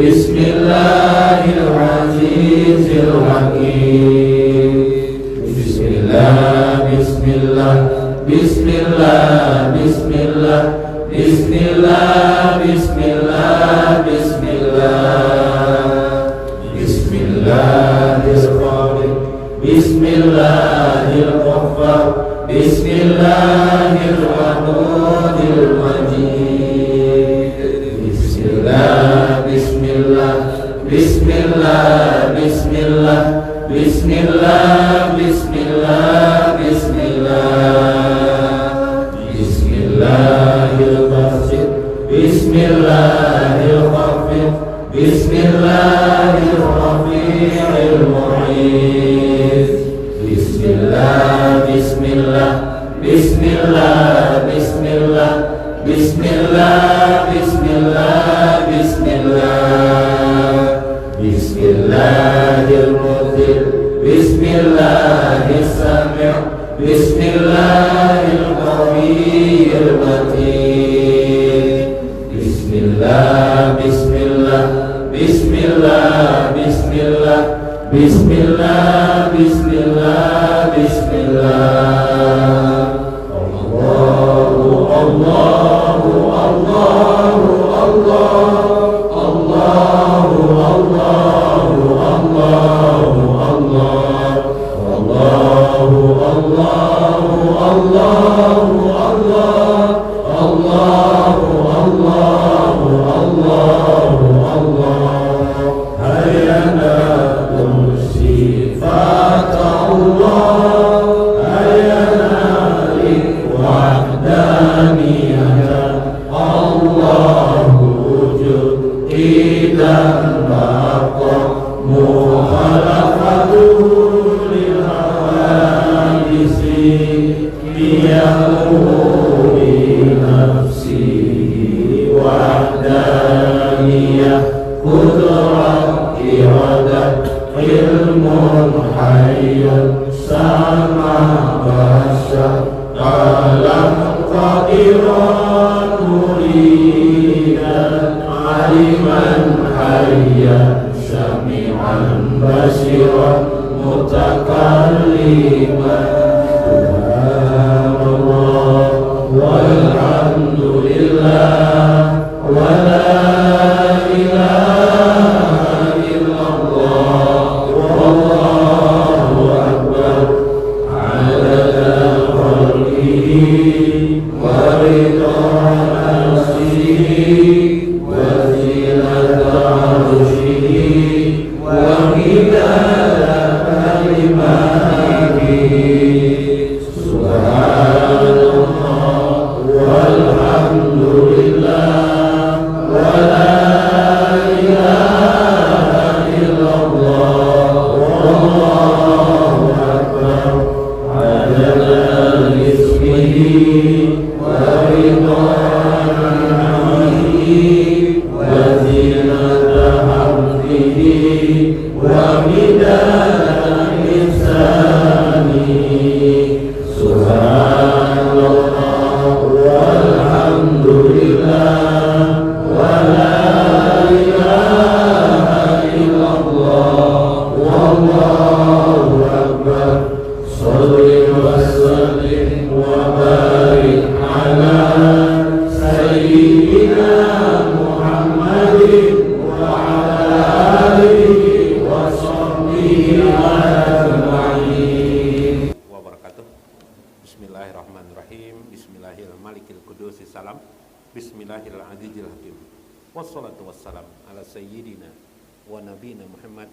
Bismillahirrahmanirrahim. Bismillahirrahmanirrahim. Bismillahirrahmanirrahim. Bismillah, bismillah, bismillah, bismillah, bismillah, bismillah, bismillah. Bismillahirrahmanirrahim. Bismillahis-sami'. Bismillahirrahmanirrahim. Bismillah, bismillah, bismillah, bismillah, bismillah, bismillah, bismillah. Allahu, Allahu, Allahu, Allah, Allahu, Allahu, Allahu, Allah, Allahu, Allahu, Allahu, Allah, Allahu, Allahu, Allahu, Allah. Hayana sifat Allah, hayana wahdaniyah Allah, wujud tidak baqa, mukhalafatuh lil hawadisi, biyamuri nafsi wahdaniyah, kudrat iradat ilmun hayyun, sama bahasa alam qadiran muridan, aliman hayyan sami'an basiran, mutakalliman. Subhanallah walhamdulillah wa la ilaha illallah, wallahu akbar, adada khalqihi wa ridha nafsihi wa zinata arshihi wa midada kalimatihi. Subhanallah walhamdulillah wa la ilaha illallah, wallahu akbar, adada rizqihi wa ridha nafsihi wa zinata hamdihi wa midada lisanihi. Subhanallah walhamdulillah wa la ilaha illallah, wallahu akbar. Shalli wa sallim wa barik ala sayyidina Muhammadin wa ala alihi wa sahbihi ajma'in. Wabarakatuh. Bismillahirrahmanirrahim. Bismillahirrahmanirrahim. Qudusis salam. Bismillahirrahmanirrahim. Wassalatu wassalam ala sayyidina wa nabiyina Muhammad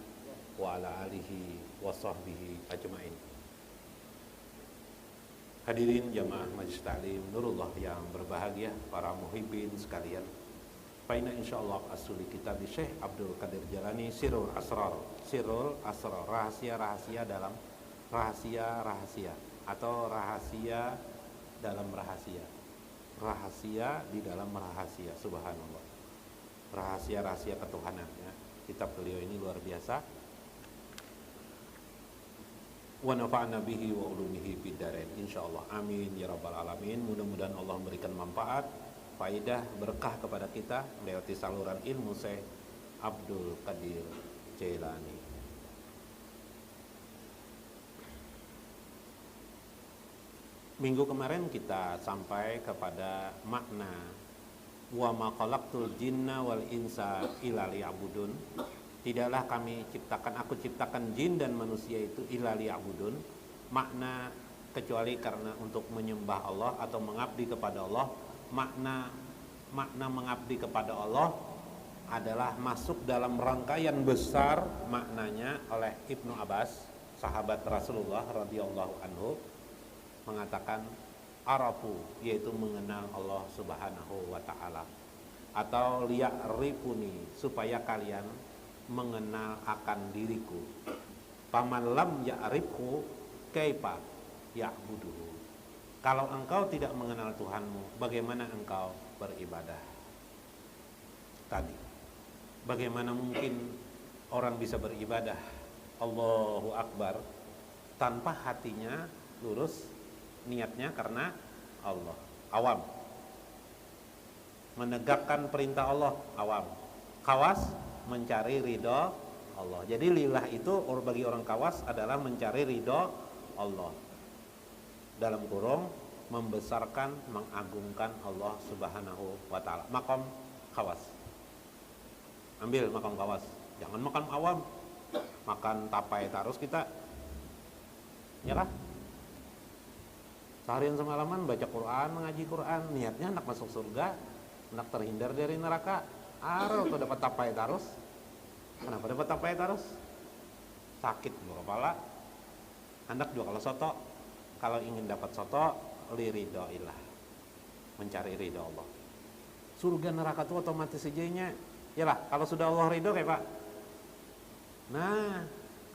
wa ala alihi wa sahbihi ajma'in. Hadirin jamaah Majelis Ta'lim Nurullah yang berbahagia, para muhibbin sekalian. Faina insyaallah asuli kitab Syekh Abdul Qadir Jalani, Sirrul Asrar. Sirrul Asrar, rahasia-rahasia dalam rahasia-rahasia, atau rahasia dalam rahasia. Rahasia di dalam rahasia, subhanallah. Rahasia-rahasia ketuhanan ya. Kitab beliau ini luar biasa. Wa nafa'na bihi wa ulumihi fid dharain insyaallah, amin ya rabbal alamin. Mudah-mudahan Allah memberikan manfaat, faidah, berkah kepada kita melewati saluran ilmu Syekh Abdul Qadir Jailani. Minggu kemarin kita sampai kepada makna wa ma khalaqtul jinna wal insa illa liya'budun. Tidaklah aku ciptakan jin dan manusia itu illa liya'budun, makna kecuali karena untuk menyembah Allah atau mengabdi kepada Allah. Makna mengabdi kepada Allah adalah masuk dalam rangkaian besar maknanya oleh Ibnu Abbas, sahabat Rasulullah radhiyallahu anhu, mengatakan arafu, yaitu mengenal Allah Subhanahu wa taala. atau liya'rifuni, supaya kalian mengenal akan diriku. Faman lam ya'rifhu kaifa ya'buduhu. Kalau engkau tidak mengenal Tuhanmu, bagaimana engkau beribadah? Tadi, bagaimana mungkin orang bisa beribadah Allahu Akbar tanpa hatinya lurus, niatnya karena Allah? Awam. Menegakkan perintah Allah, awam. Kawas, mencari ridho Allah. Jadi lillah itu bagi orang kawas adalah mencari ridho Allah. Dalam kurung, membesarkan, mengagungkan Allah Subhanahu wa ta'ala. Maqam kawas. Ambil maqam kawas. Jangan makan awam. Makan tapai terus kita. Ya kah? Seharian semalaman baca Quran, mengaji Quran, niatnya anak masuk surga, anak terhindar dari neraka. Aro tuh dapat tapai terus. Kenapa dapat tapai terus? Sakit di kepala. Hendak juga kalau soto, kalau ingin dapat soto, liridhoillah, mencari ridho Allah. Surga neraka itu otomatis sejainya. Yalah, kalau sudah Allah ridho kayak Pak. Nah,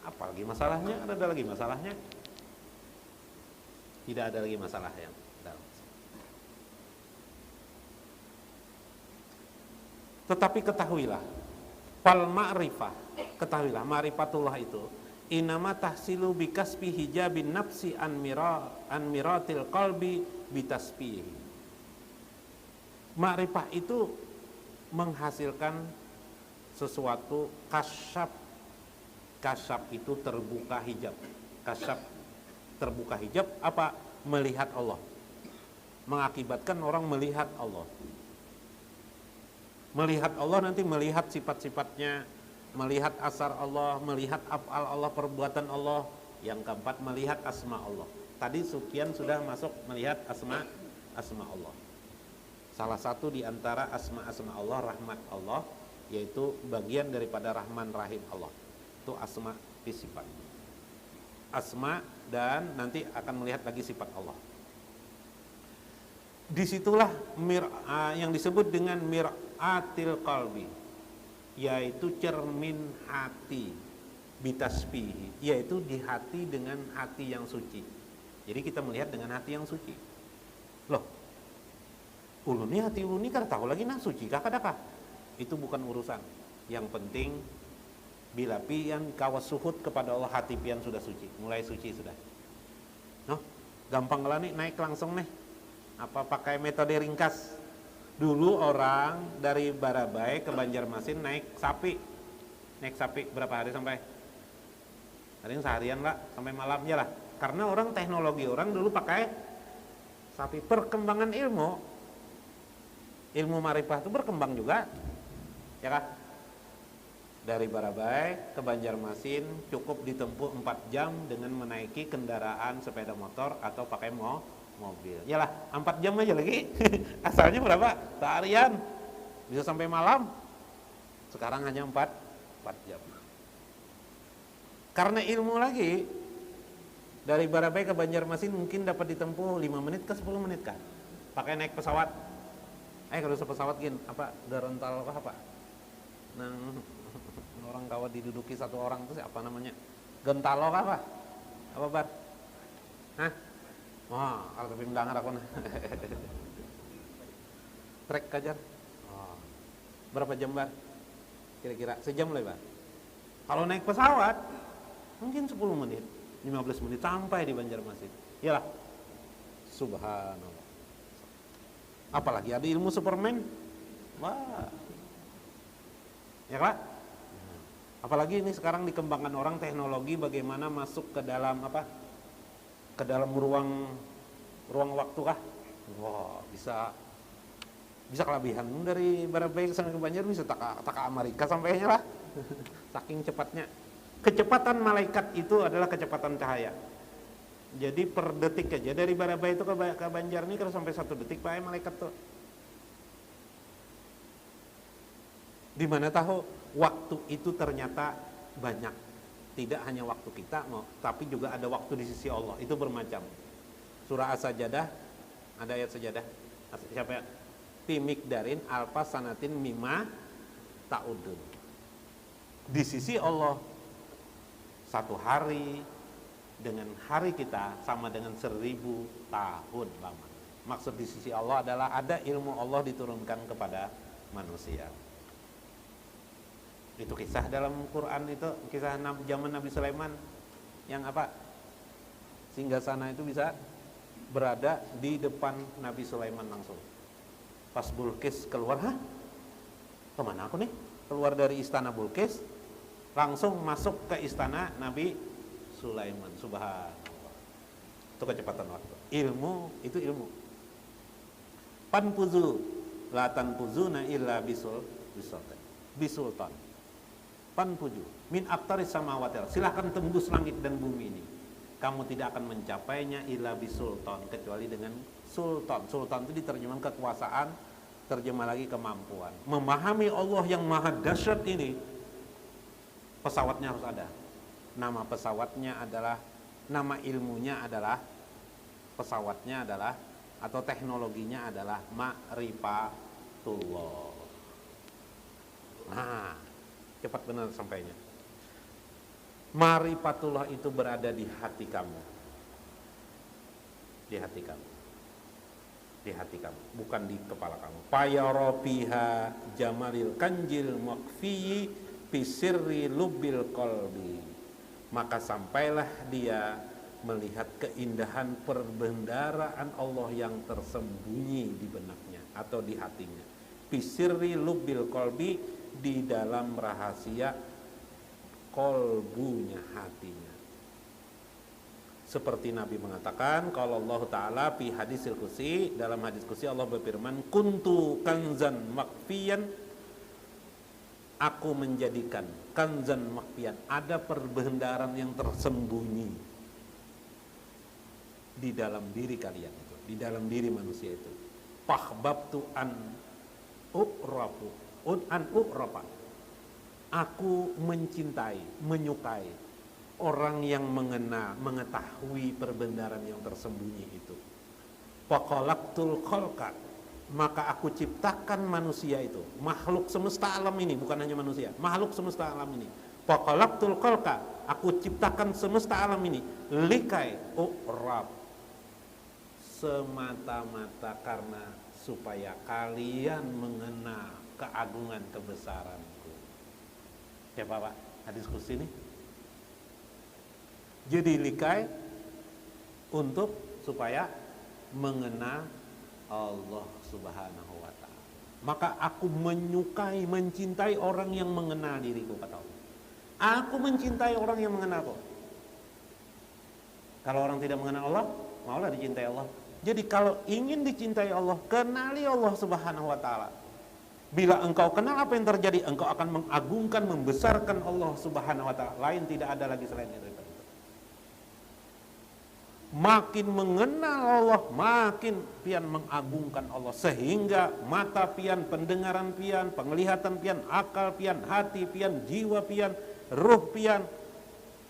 apa lagi masalahnya? Ada lagi masalahnya? Tidak ada lagi masalah yang dalam. Tetapi ketahuilah, fal ma'rifah, ketahuilah ma'rifatullah itu inama tahsilu bikasbi hijabin nafsi an miratil qalbi bitasbih. Ma'rifah itu menghasilkan sesuatu kasyaf. Kasyaf itu terbuka hijab. Kasyaf terbuka hijab apa? Melihat Allah. Mengakibatkan orang melihat Allah. Melihat Allah nanti melihat sifat-sifatnya, melihat asar Allah, melihat af'al Allah, perbuatan Allah. Yang keempat, melihat asma Allah. Tadi Sufyan sudah masuk melihat asma Allah. Salah satu di antara asma Allah, rahmat Allah, yaitu bagian daripada Rahman Rahim Allah. Itu asma di sifat. Asma dan nanti akan melihat lagi sifat Allah. Disitulah yang disebut dengan mir'atil qalbi, yaitu cermin hati, bitasbihi, yaitu di hati dengan hati yang suci. Jadi kita melihat dengan hati yang suci. Loh, uluni hati uluni kada tahu lagi nah suci kah kadakah? Itu bukan urusan. Yang penting bila pian kawas suhud kepada Allah, hati pian sudah suci, mulai suci sudah. Noh, gampang lah nih naik langsung nih. Apa pakai metode ringkas? Dulu orang dari Barabai ke Banjarmasin naik sapi. Naik sapi berapa hari sampai? Ada yang seharian lah, sampai malam ya lah. Karena orang teknologi orang dulu pakai sapi. Perkembangan ilmu marifah itu berkembang juga. Ya kah? Dari Barabai ke Banjarmasin cukup ditempuh 4 jam dengan menaiki kendaraan sepeda motor atau pakai mobil. Yalah, 4 jam aja lagi. Asalnya berapa? Seharian. Bisa sampai malam. Sekarang hanya 4 jam. Karena ilmu lagi, dari Barabai ke Banjarmasin mungkin dapat ditempuh 5 menit ke 10 menit kan. Pakai naik pesawat. Kalau pesawat gini, apa? Darontal apa? Nang orang kawat diduduki satu orang itu siapa namanya? Gentalo apa? Apa bar? Hah? Wah, kalau tapi mendengar aku nah. Trek kajar. Oh. Berapa jam bar? Kira-kira sejam lah bar. Kalau naik pesawat mungkin 10 menit, 15 menit sampai di Banjarmasin. Iyalah. Subhanallah. Apalagi ada ilmu Superman. Wah. Ya Pak? Apalagi ini sekarang dikembangkan orang teknologi bagaimana masuk ke dalam apa? Ke dalam ruang waktu kah? Wah, bisa kelebihan dari Barabai sampai ke Banjar bisa tak Amerika sampainya lah. Saking cepatnya. Kecepatan malaikat itu adalah kecepatan cahaya. Jadi per detik aja dari Barabai itu ke Banjar ini kalau sampai 1 detik Pak malaikat tuh. Di mana tahu waktu itu ternyata banyak. Tidak hanya waktu kita, tapi juga ada waktu di sisi Allah. Itu bermacam. Surah As-Sajadah, ada ayat sajadah. Siapa ya? fi miqdarin alfa sanatin mimma ta'udun. Di sisi Allah satu hari dengan hari kita sama dengan 1000 tahun lama. Maksud di sisi Allah adalah ada ilmu Allah diturunkan kepada manusia. Itu kisah dalam Quran, itu kisah zaman Nabi Sulaiman yang apa? Singgasana itu bisa berada di depan Nabi Sulaiman langsung. Pas Bulqis keluar, kemana aku nih? Keluar dari istana Bulqis, langsung masuk ke istana Nabi Sulaiman. Subhanallah. Itu kecepatan waktu. Ilmu itu ilmu. Panfuzu la tanfuzuna illa bisultan. Panfuzu min aqtaris samawati. Silahkan tembus langit dan bumi ini. Kamu tidak akan mencapainya illa bisultan, kecuali dengan sultan. Sultan itu diterjemahkan kekuasaan, terjemah lagi kemampuan. Memahami Allah yang maha dahsyat ini, pesawatnya harus ada. Nama pesawatnya adalah, nama ilmunya adalah, pesawatnya adalah, atau teknologinya adalah ma'rifatullah. Nah, cepat benar sampainya. Ma'rifatullah itu berada di hati kamu. Di hati kamu. Di hati kamu, bukan di kepala kamu. Fayarabiha jamalil kanjil makfiyi bisirri lubil qalbi. Maka sampailah dia melihat keindahan perbendaharaan Allah yang tersembunyi di benaknya atau di hatinya. Bisirri lubil qalbi, di dalam rahasia kolbunya, hatinya. Seperti Nabi mengatakan, kalau Allah Ta'ala fi hadisil qudsi, dalam hadis qudsi Allah berfirman, kuntu kanzan makfiyan, aku menjadikan kanzan makfiyan, ada perbendaharaan yang tersembunyi di dalam diri kalian itu, di dalam diri manusia itu. Fahbabtu an u'rafu an u'rafa, aku mencintai, menyukai orang yang mengenal, mengetahui perbendaharaan yang tersembunyi itu. Faqalaqtul khalqa, maka aku ciptakan manusia itu, makhluk semesta alam ini, bukan hanya manusia, makhluk semesta alam ini. Faqalaqtul khalqa, aku ciptakan semesta alam ini likai u'rab, semata-mata karena supaya kalian mengenal keagungan kebesaranku. Ya Pak, hadis qudsi ini. Jadi likai untuk supaya mengenal Allah Subhanahu wa ta'ala. Maka aku menyukai, mencintai orang yang mengenal diriku, kata Allah. Aku mencintai orang yang mengenalku. Kalau orang tidak mengenal Allah, maulah dicintai Allah. Jadi kalau ingin dicintai Allah, kenali Allah Subhanahu wa ta'ala. Bila engkau kenal apa yang terjadi, engkau akan mengagungkan, membesarkan Allah Subhanahu wa ta'ala. Lain tidak ada lagi selain itu. Makin mengenal Allah, makin pian mengagungkan Allah. Sehingga mata pian, pendengaran pian, penglihatan pian, akal pian, hati pian, jiwa pian, ruh pian,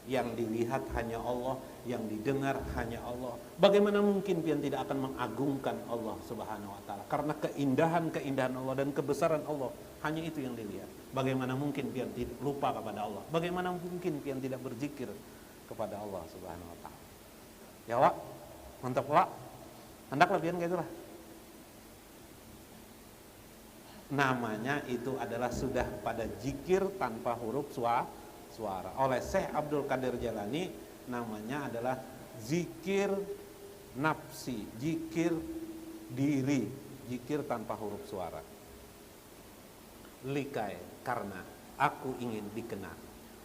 yang dilihat hanya Allah, yang didengar hanya Allah. Bagaimana mungkin pian tidak akan mengagungkan Allah Subhanahu wa ta'ala? Karena keindahan Allah dan kebesaran Allah, hanya itu yang dilihat. Bagaimana mungkin pian tidak lupa kepada Allah? Bagaimana mungkin pian tidak berzikir kepada Allah Subhanahu wa ta'ala? Ya Wak, mantap Wak. Hendaklah pian kayak itulah. Namanya itu adalah sudah pada zikir tanpa huruf suara. Oleh Syekh Abdul Qadir Jalani, namanya adalah zikir nafsi, zikir diri, zikir tanpa huruf suara. Likai, karena aku ingin dikenal.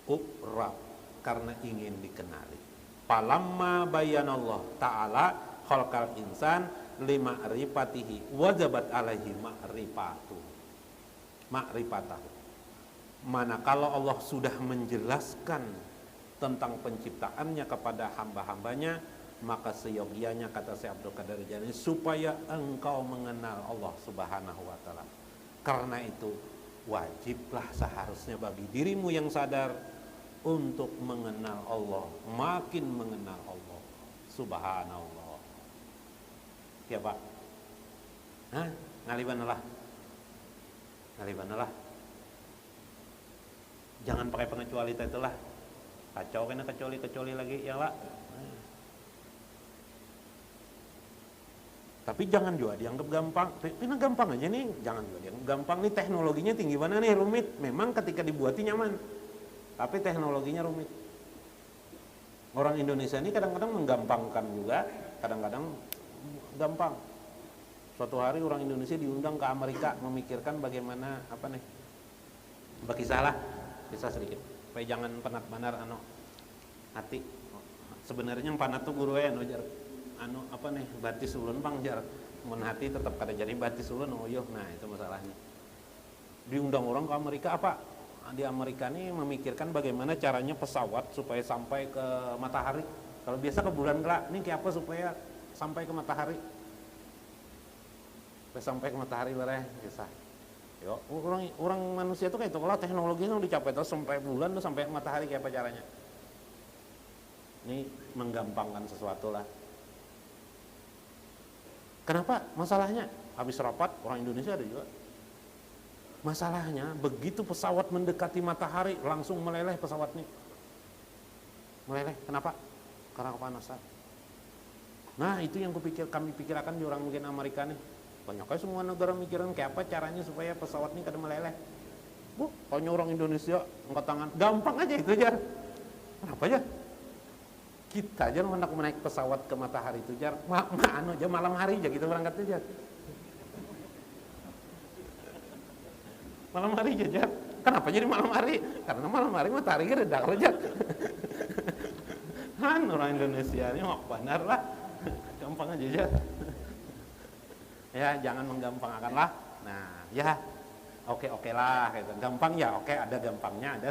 U'rab, karena ingin dikenali. Falamma bayanallah ta'ala khalqal insan lima ripatihi wajabat alaihi ma'rifatahu. Mana kalau Allah sudah menjelaskan tentang penciptaannya kepada hamba-hambanya, maka seyogianya, kata Syekh Abdul Qadir Jalani, supaya engkau mengenal Allah Subhanahu wa ta'ala. Karena itu wajiblah seharusnya bagi dirimu yang sadar untuk mengenal Allah, makin mengenal Allah Subhanallah. Ya Pak. Ngalibanelah. Jangan pakai pengecuali itulah. Kacau kena kecuali lagi ya lah. Tapi jangan juga dianggap gampang. Ini gampang aja nih, jangan juga dianggap gampang nih, teknologinya tinggi mana nih, rumit. Memang ketika dibuati nyaman, tapi teknologinya rumit. Orang Indonesia ini kadang-kadang menggampangkan juga, kadang-kadang gampang. Suatu hari orang Indonesia diundang ke Amerika memikirkan bagaimana berkisah sedikit. Supaya jangan penat banar hati. Sebenarnya panat tuh guru jar batis ulun bang jar. Mun hati tetap kada jadi batis ulun nah itu masalahnya. Diundang orang ke Amerika apa? Di Amerika ini memikirkan bagaimana caranya pesawat supaya sampai ke matahari. Kalau biasa ke bulan kelak, ini kayak apa supaya sampai ke matahari? Sampai ke matahari bareng kisah. Yo, orang manusia itu kayak itu, kalau teknologinya udah dicapai terus sampai bulan tuh sampai ke matahari kayak apa caranya? Ini menggampangkan sesuatu lah. Kenapa? Masalahnya habis rapat orang Indonesia ada juga. Masalahnya begitu pesawat mendekati matahari langsung meleleh pesawat ini. Meleleh. Kenapa? Karena kepanasan. Nah, itu yang kami pikirkan di orang mungkin Amerika nih. Banyaknya semua negara mikirin kayak apa caranya supaya pesawat ini kada meleleh. Kalau orang Indonesia angkat tangan, gampang aja itu aja. Kenapa aja? Kita aja hendak menaik pesawat ke matahari itu jar, aja malam hari aja kita berangkat aja. Malam hari aja jar. Kenapa jadi malam hari? Karena malam hari matahari reda aja. Orang Indonesia ini benar lah, gampang aja jar. Ya jangan menggampangkan lah. Nah ya oke lah gitu. Gampang ya oke, ada gampangnya, ada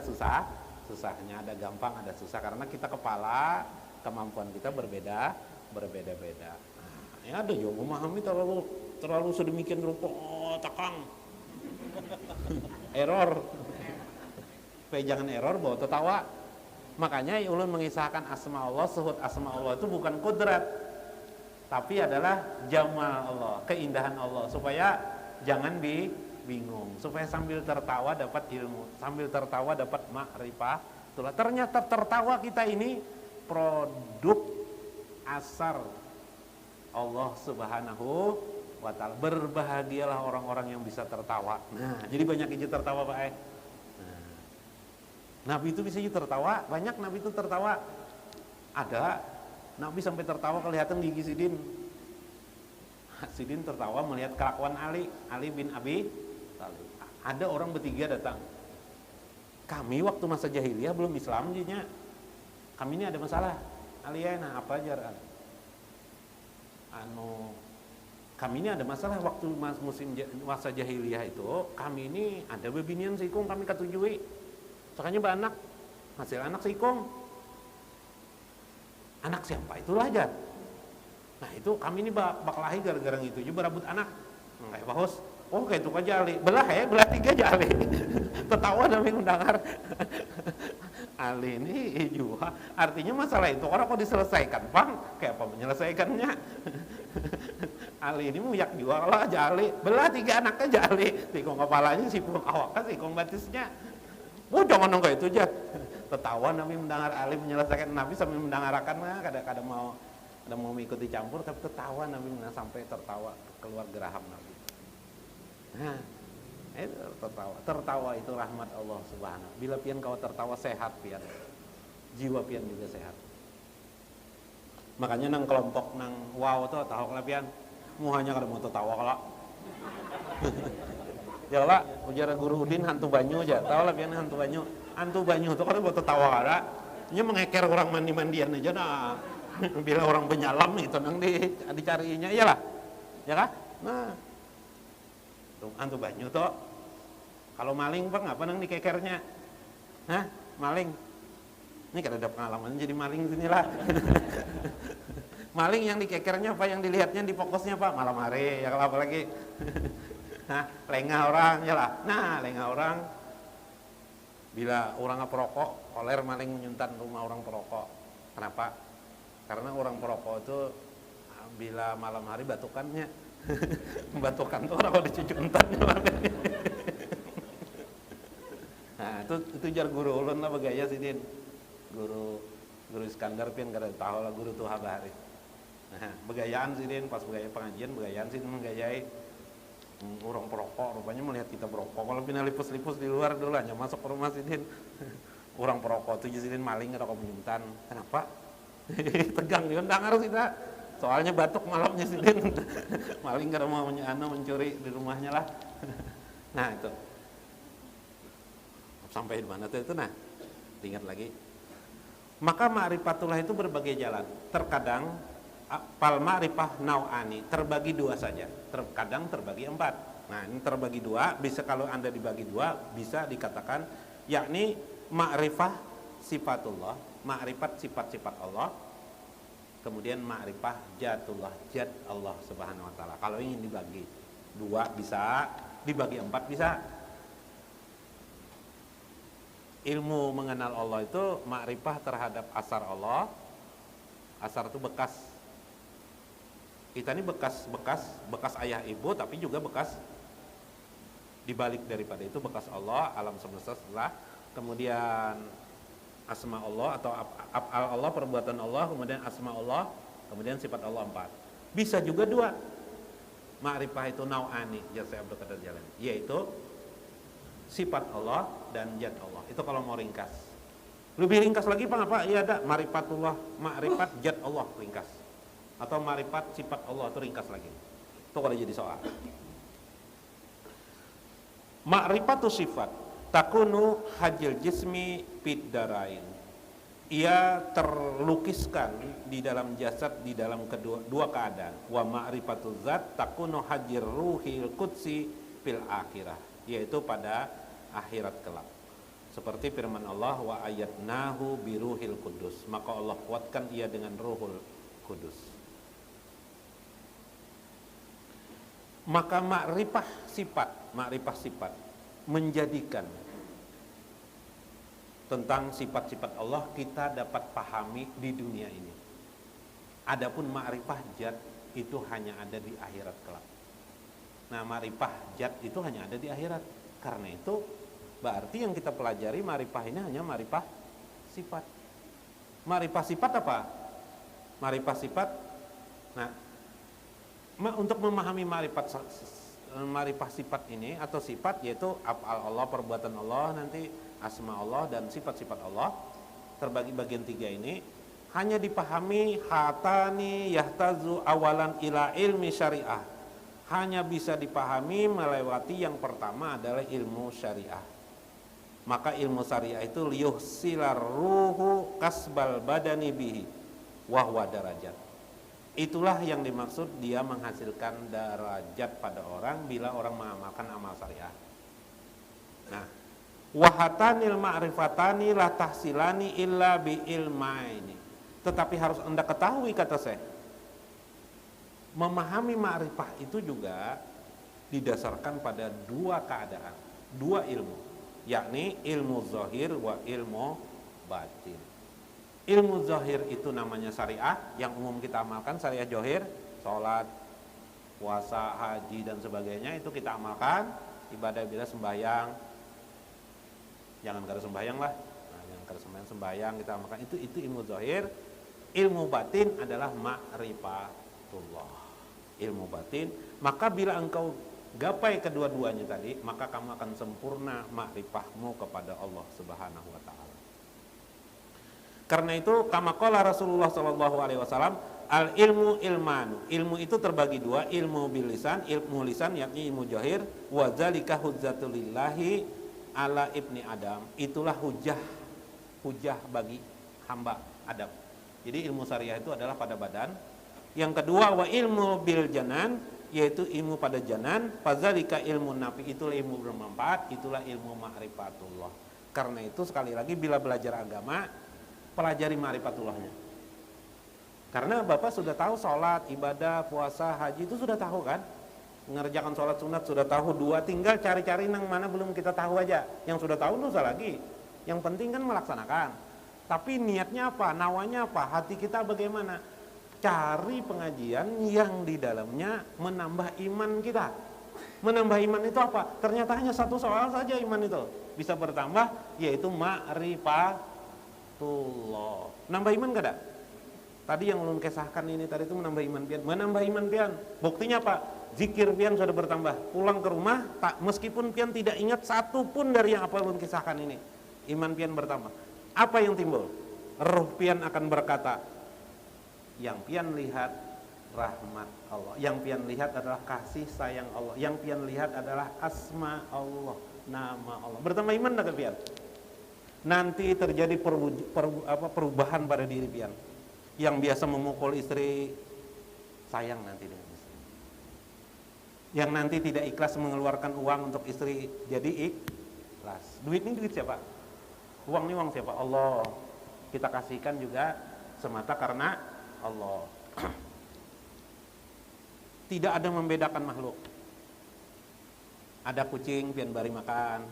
susahnya, ada gampang, ada susah karena kita kepala kemampuan kita berbeda-beda. Nah, ya ada juga memahami terlalu sedemikian rupa takang error. Supaya jangan error bawa tertawa. Makanya ulun mengisahkan asma Allah, suhud asma Allah itu bukan kudrat, tapi adalah jamal Allah, keindahan Allah, supaya jangan bingung, supaya sambil tertawa dapat ilmu, sambil tertawa dapat makrifah. Itulah ternyata tertawa kita ini produk asar Allah Subhanahu wa ta'ala. Berbahagialah orang-orang yang bisa tertawa. Nah, jadi banyak aja tertawa Pak. Nabi itu bisa tertawa, banyak Nabi itu tertawa. Ada Nabi sampai tertawa kelihatan gigi Sidin. Sidin tertawa melihat kelakuan Ali bin Abi Thalib. Ada orang bertiga datang. Kami waktu masa jahiliyah belum Islam jinya. Kami ini ada masalah. Aliena apa aja? Kami ini ada masalah waktu musim masa jahiliyah itu. Kami ini ada bebinian sikung kami ketujui. Makanya beranak, hasil anak sikung. Anak siapa? Itulah aja. Nah itu kami ini baklahi gara-gara itu juga berebut anak. Kayak bahos. Oh kayak itu aja Ali. Belah tiga aja Ali. Tertawa namanya undangar. Ali ini juga. Artinya masalah itu orang kok diselesaikan, Bang? Kayak apa menyelesaikannya? Ali ini muyak juga lah aja Ali. Belah tiga anak aja Ali. Tikung kepalanya, sipung awaknya, sikung batisnya. Jangan dong kayak itu aja. Tertawa Nabi mendengar Ali menyelesaikan Nabi sambil mendengarkan kadang-kadang mau mengikuti campur, tapi tertawa Nabi sampai tertawa keluar geraham Nabi. Nah, itu tertawa itu rahmat Allah Subhanahu. Bila pian kau tertawa sehat pian, jiwa pian juga sehat. Makanya nang kelompok nang wow tuh tahu lah pian, muhanya kada mau tertawa kalau. Ya lah, ujar guru Udin hantu banyu aja, tahu lah pian hantu banyu tuh kada mau tertawa kada, nya mengeker orang mandi-mandian aja nah. Bila orang penyalam itu nang dicarinya iyalah, ya kan? Nah, hantu banyu toh. Kalau maling Bang apa nang dikekernya? Hah? Maling. Ini kada ada pengalaman jadi maling sinilah. Maling yang dikekernya apa, yang dilihatnya di fokusnya Pak? Malam hari ya kalau apalagi. Nah, lengah orang ya lah. Nah, lengah orang bila orang perokok, koler maling menyuntan rumah orang perokok. Kenapa? Karena orang perokok itu bila malam hari batukannya Batokan tuh orang kalau dicucuk entan. Nah, itu jar guru ulun lah bagaya sidin. Guru Iskandar pian kada tahu lah guru tuh habari. Nah, begayaan sidin pas begaya pengajian begayaan sidin menggayai orang perokok rupanya melihat kita berokok. Kalau pindah lipus-lipus di luar dulu hanya masuk ke rumah sidin. Orang perokok tuh sidin maling rokok menyuntan. Kenapa? Tegang dia ndang harus kita. Soalnya batuk malamnya sidin. Maling kada mau mencuri di rumahnya lah. Nah, itu. Sampai di mana tuh itu, nah ingat lagi. Maka ma'rifatullah itu berbagai jalan. Terkadang fal ma'rifah nau'ani, terbagi dua saja. Terkadang terbagi empat. Nah, ini terbagi dua, bisa kalau Anda dibagi dua bisa dikatakan yakni ma'rifah sifatullah, ma'rifat sifat-sifat Allah. Kemudian ma'rifah jatullah, jat Allah Subhanahu wa taala. Kalau ingin dibagi dua bisa, dibagi empat bisa. Ilmu mengenal Allah itu makrifah terhadap asar Allah. Asar itu bekas. Kita ini bekas ayah ibu, tapi juga bekas dibalik daripada itu bekas Allah, alam semesta setelah, kemudian asma Allah atau af'al Allah, perbuatan Allah, kemudian asma Allah, kemudian sifat Allah empat. Bisa juga dua. Makrifah itu nau'ani, Syekh Abdul Qadir Jailani, yaitu sifat Allah dan zat Allah. Itu kalau mau ringkas. Lebih ringkas lagi apa? Ya ada ma'rifatullah, ma'rifat zat Allah ringkas. Atau ma'rifat sifat Allah itu ringkas lagi. Itu kalau jadi soal. Ma'rifatu sifat takunu hajil jismi fid darain. Ia terlukiskan di dalam jasad di dalam dua keadaan. Wa ma'rifatu zat takunu hajir ruhil qudsi fil akhirah, yaitu pada akhirat kelak. Seperti firman Allah, wa ayatnahu biruhil kudus, maka Allah kuatkan ia dengan ruhul kudus. Maka makrifah sifat menjadikan tentang sifat-sifat Allah kita dapat pahami di dunia ini. Adapun makrifah zat itu hanya ada di akhirat kelak. Nah, makrifah zat itu hanya ada di akhirat. Karena itu berarti yang kita pelajari makrifah ini hanya makrifah sifat. Makrifah sifat apa? Makrifah sifat. Nah, untuk memahami makrifah sifat ini atau sifat yaitu af'al Allah, perbuatan Allah, nanti asma Allah dan sifat-sifat Allah terbagi bagian tiga ini hanya dipahami hatani yahtazu awalan ila ilmi syariah. Hanya bisa dipahami melewati yang pertama adalah ilmu syariah. Maka ilmu syariah itu liyuhsilar ruhu kasbal badani bihi wahwa darajat. Itulah yang dimaksud dia menghasilkan derajat pada orang bila orang mengamalkan amal syariah. Nah, wahatanil ma'rifatani la tahsilani illa bi ilmaini. Tetapi harus Anda ketahui, kata saya, memahami ma'rifah itu juga didasarkan pada dua keadaan, dua ilmu, yakni ilmu zahir wa ilmu batin. Ilmu zahir itu namanya syariah, yang umum kita amalkan, syariah zahir, sholat, puasa, haji dan sebagainya itu kita amalkan, ibadah bila sembahyang, jangan kada sembahyang lah, nah, jangan kada sembahyang kita amalkan, itu ilmu zahir. Ilmu batin adalah ma'rifatullah, ilmu batin. Maka bila engkau gapai kedua-duanya tadi, maka kamu akan sempurna makrifahmu kepada Allah Subhanahu wa taala. Karena itu kama qala Rasulullah sallallahu alaihi wasallam, al ilmu ilmanu. Ilmu itu terbagi dua, ilmu bil lisan, ilmu lisan yakni ilmu zahir, wa zalika hujjatulillahi ala ibni Adam. Itulah hujah bagi hamba Adam. Jadi ilmu syariah itu adalah pada badan. Yang kedua wa ilmu bil janan, yaitu ilmu pada janan, fadzalika ilmu nafi, itulah ilmu bermanfaat, itulah ilmu ma'rifatullah. Karena itu sekali lagi bila belajar agama, pelajari ma'rifatullahnya. Karena Bapak sudah tahu sholat, ibadah, puasa, haji itu sudah tahu kan? Mengerjakan sholat sunat sudah tahu, dua tinggal cari-cari nang mana belum kita tahu aja. Yang sudah tahu dosa lagi. Yang penting kan melaksanakan. Tapi niatnya apa? Nawanya apa? Hati kita bagaimana? cari pengajian yang di dalamnya menambah iman kita. Menambah iman itu apa? Ternyata hanya satu soal saja iman itu bisa bertambah, yaitu ma'rifatullah. Nambah iman gak ada? Tadi yang ulun kisahkan ini tadi itu menambah iman pian. Menambah iman pian. Buktinya apa? Zikir pian sudah bertambah. Pulang ke rumah, meskipun pian tidak ingat satu pun dari yang apa ulun kisahkan ini, iman pian bertambah. Apa yang timbul? Ruh pian akan berkata, yang pian lihat rahmat Allah, yang pian lihat adalah kasih sayang Allah, yang pian lihat adalah asma Allah, nama Allah. Bertambah iman tak pian? Nanti terjadi perubahan pada diri pian. Yang biasa memukul istri, sayang nanti dengan istri. Yang nanti tidak ikhlas mengeluarkan uang untuk istri, jadi ikhlas. Duit ini duit siapa? Uang ini uang siapa? Allah. Kita kasihkan juga semata karena Allah. Tidak ada membedakan makhluk. Ada kucing pian bari makan.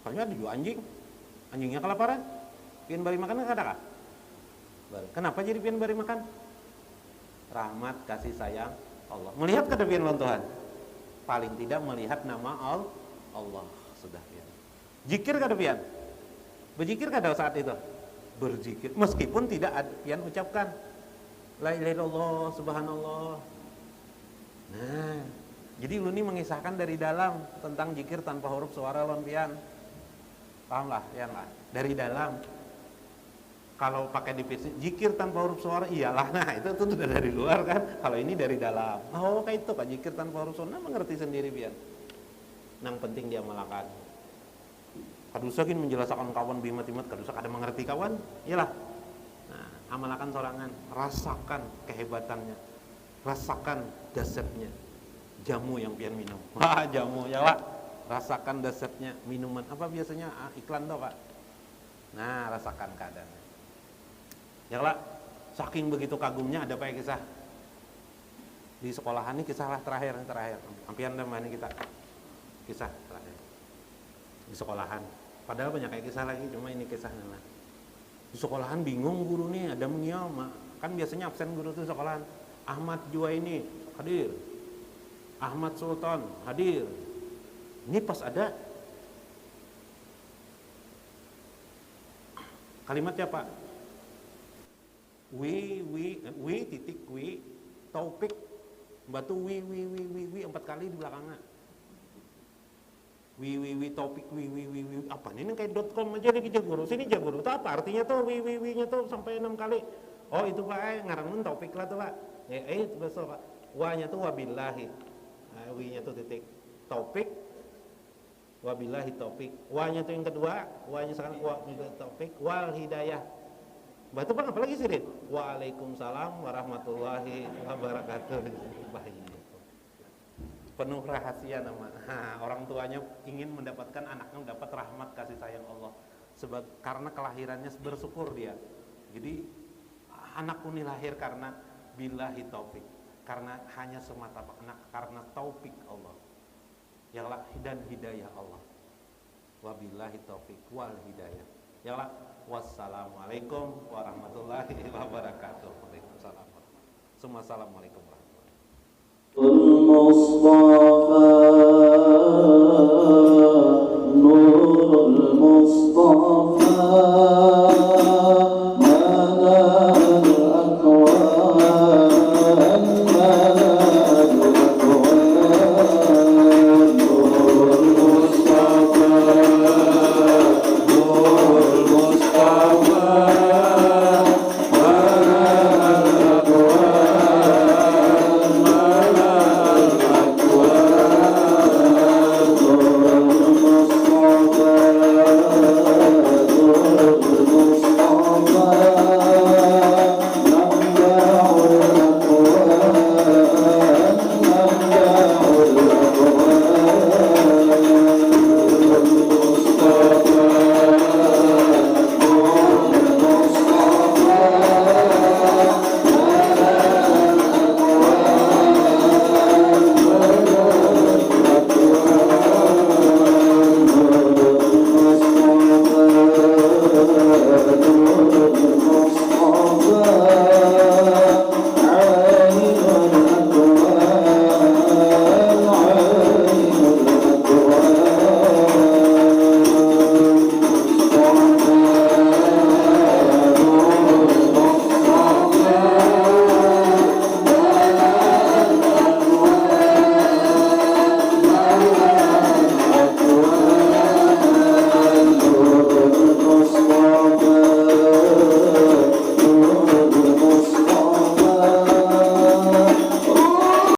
Soalnya ada juga anjing. Anjingnya kelaparan, pian bari makan enggak ada kah? Kenapa jadi pian bari makan? Rahmat kasih sayang Allah. Melihat kada pian lawan Tuhan? Paling tidak melihat nama Allah sudah pian. Zikir kada pian? Berzikir kada saat itu? Berzikir meskipun tidak ada pian ucapkan la ilaha illallah subhanallah. Nah, jadi lu ini mengisahkan dari dalam tentang zikir tanpa huruf suara lon pian. Paham lah, pian lah. Dari dalam. Kalau pakai divisi zikir tanpa huruf suara iyalah, nah itu sudah dari luar kan. Kalau ini dari dalam. Oh, kayak itu kan zikir tanpa huruf suara, mengerti sendiri pian. Nang penting dia melakukan. Kadusakin menjelaskan kawan bimat-bimat, kadusak ada mengerti kawan, iyalah. Nah, amalakan sorangan, rasakan kehebatannya, rasakan dasarnya, jamu yang pian minum. Wah, jamu ya pak, rasakan dasarnya minuman. Apa biasanya iklan tuh pak? Nah, rasakan keadaannya. Ya pak, saking begitu kagumnya ada apa ya kisah di sekolahan ini, kisah lah terakhir. Ampian dah mana kita kisah terakhir di sekolahan. Padahal banyak kayak kisah lagi, cuma ini kisahnya lah. Di sekolahan bingung guru nih, ada mengiau, kan biasanya absen guru tuh sekolahan. Ahmad Juwaini hadir, Ahmad Sultan hadir. Ini pas ada kalimatnya pak, wi titik wi taufik batu wi 4 kali di belakangnya. Wi topik wi apa ini kayak .com aja nih Jaguru. Sini Jaguru itu apa artinya tuh wi-nya tuh sampai 6 kali. Oh itu pak ngarangun topik lah tuh pak. Itu besok pak. Wa-nya tuh wabillahi. Wi-nya tuh titik topik. Wabillahi topik. Wa-nya tuh yang kedua. Wa-nya sekarang wa topik wal hidayah. Batu pak apa lagi sih Rin? Waalaikumsalam warahmatullahi wabarakatuh. Penuh rahasia nama. Orang tuanya ingin mendapatkan anaknya mendapat rahmat kasih sayang Allah. Karena kelahirannya bersyukur dia. Jadi anakku ini lahir karena billahi taufik. Karena hanya semata karena taufik Allah. Yalah dan hidayah Allah. Wabillahi taufik wal hidayah. Yalah wassalamualaikum warahmatullahi wabarakatuh. Waalaikumsalam. Assalamualaikum warahmatullahi wabarakatuh.